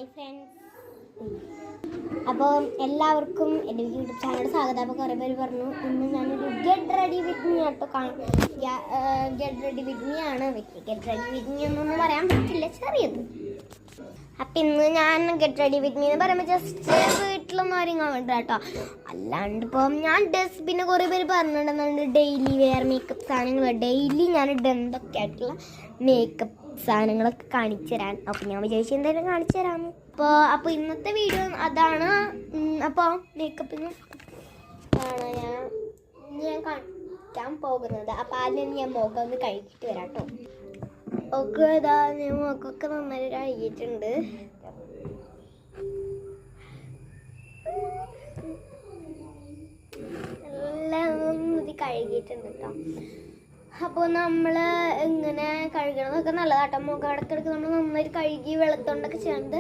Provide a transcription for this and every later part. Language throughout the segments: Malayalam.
ഹായ് ഫ്രണ്ട്സ്, അപ്പോൾ എല്ലാവർക്കും എൻ്റെ യൂട്യൂബ് ചാനലിൽ സ്വാഗതം. അപ്പോൾ കുറേ പേര് പറഞ്ഞു ഇന്ന് ഞാനൊരു ഗെറ്റ് റെഡി വിത്ത് മീ ആട്ടോ ഗെറ്റ് റെഡി വിത്ത് മീ ആണ്. ഗെറ്റ് റെഡി വിത്ത് മീ എന്നൊന്നും പറയാൻ പറ്റില്ല, ചെറിയത്. അപ്പം ഇന്ന് ഞാൻ ഗെറ്റ് റെഡി വിത്ത് മീ എന്ന് പറയുമ്പോൾ ജസ്റ്റ് വീട്ടിലൊന്നും ആരെങ്കിലും വേണ്ട കേട്ടോ. അല്ലാണ്ട് ഇപ്പം ഞാൻ പിന്നെ കുറേ പേര് പറഞ്ഞിട്ടുണ്ടെന്നുണ്ട് ഡെയിലി വെയർ മേക്കപ്പ് സാധനങ്ങൾ ഡെയിലി ഞാൻ എന്തൊക്കെ ആയിട്ടുള്ള മേക്കപ്പ് സാധനങ്ങളൊക്കെ കാണിച്ചു തരാൻ. അപ്പോൾ ഞാൻ വിചാരിച്ചു എന്തായാലും കാണിച്ചു തരാമെന്ന്. അപ്പോൾ ഇന്നത്തെ വീഡിയോ അതാണ്. അപ്പോൾ മേക്കപ്പിന് ആണ് ഞാൻ കാണിക്കാൻ പോകുന്നത്. അപ്പോൾ ആദ്യം ഞാൻ മുഖം ഒന്ന് കഴിച്ചിട്ട് വരാം കേട്ടോ. ഒക്കെ ഇതാ ഞാൻ മുഖമൊക്കെ നന്നായി കഴുകിയിട്ടുണ്ട്. എല്ലാം ഇത് കഴുകിയിട്ടുണ്ട് കേട്ടോ. അപ്പോൾ നമ്മൾ ഇങ്ങനെ കഴുകണതൊക്കെ നല്ലതാട്ടോ. മുഖം ഇടയ്ക്കിടയ്ക്ക് നമ്മൾ നന്നായിട്ട് കഴുകി വെളുത്തോണ്ടൊക്കെ ചെയ്യുന്നത്.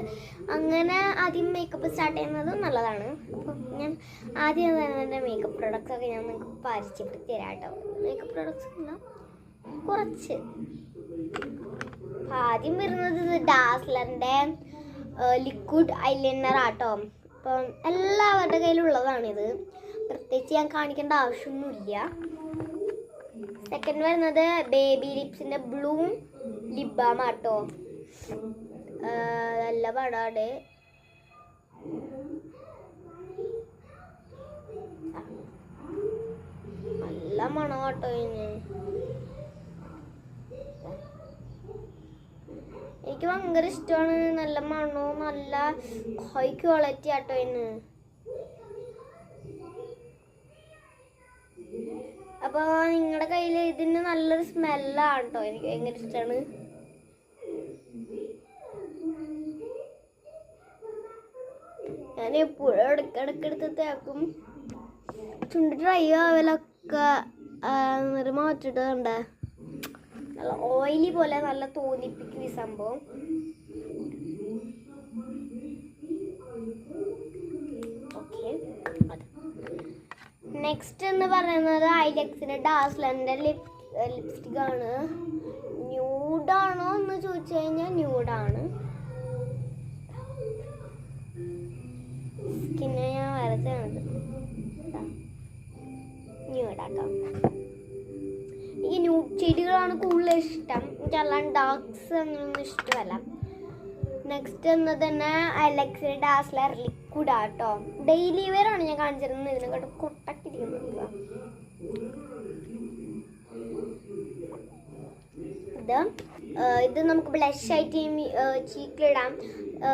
അങ്ങനെ ആദ്യം മേക്കപ്പ് സ്റ്റാർട്ട് ചെയ്യുന്നത് നല്ലതാണ്. അപ്പോൾ ഞാൻ ആദ്യം തന്നെ മേക്കപ്പ് പ്രൊഡക്ട്സ് ഒക്കെ ഞാൻ നിങ്ങൾക്ക് പരിചയപ്പെടുത്തി തരാം കേട്ടോ. മേക്കപ്പ് പ്രൊഡക്ട്സ് എല്ലാം കുറച്ച്. ആദ്യം വരുന്നത് ഡാസ്ലറിൻ്റെ ലിക്വിഡ് ഐലൈനർ ആട്ടോ. അപ്പം എല്ലാവരുടെ കയ്യിലുള്ളതാണിത്, പ്രത്യേകിച്ച് ഞാൻ കാണിക്കേണ്ട ആവശ്യമൊന്നുമില്ല. സെക്കൻഡ് വരുന്നത് ബേബി ലിപ്സിൻ്റെ ബ്ലൂം ലിപ് ബാം ആട്ടോ. നല്ല പടാട്. നല്ല മണം കേട്ടോ ഇതിന്. എനിക്ക് ഭയങ്കര ഇഷ്ടമാണ്. നല്ല മണവും നല്ല ഹൈ ക്വാളിറ്റി ആട്ടോ ഇതിന്. അപ്പോൾ നിങ്ങളുടെ കയ്യിൽ ഇതിന് നല്ലൊരു സ്മെല്ലാണ് കേട്ടോ. എനിക്ക് ഭയങ്കര ഇഷ്ടമാണ്. ഞാൻ എപ്പോഴും ഇടയ്ക്കിടയ്ക്ക് തേക്കും. ചുണ്ട് ഡ്രൈ ആവലൊക്കെ മാറ്റിട്ടുണ്ട്. നല്ല ഓയിലി പോലെ നല്ല തോന്നിപ്പിക്കും ഈ സംഭവം. നെക്സ്റ്റ് എന്ന് പറയുന്നത് ഐലെക്സിൻ്റെ ഡാസ്ലറിൻ്റെ ലിപ്സ്റ്റിക് ആണ്. ന്യൂഡാണോ എന്ന് ചോദിച്ചു കഴിഞ്ഞാൽ ന്യൂഡാണ്. സ്കിന്നെ ഞാൻ വരച്ചാണത് ന്യൂഡാട്ടോ. എനിക്ക് ന്യൂഡ് ഷെയ്ഡുകളാണ് കൂടുതൽ ഇഷ്ടം. എനിക്കല്ലാണ്ട് ഡാർക്സ് അങ്ങനെയൊന്നും ഇഷ്ടമല്ല. നെക്സ്റ്റ് എന്നത് തന്നെ ഐലെക്സിൻ്റെ ഡാസ്ലർ ലിക്വിഡ് ആട്ടോ. ഡെയിലി വെയർ ആണ് ഞാൻ കാണിച്ചിരുന്നത്. ഇതിനെക്കാട്ട് കൊട്ടക്കിരിക്കുന്നില്ല. ഇത് നമുക്ക് ബ്ലഷ് ആയിട്ട് ചീക്കിലിടാം.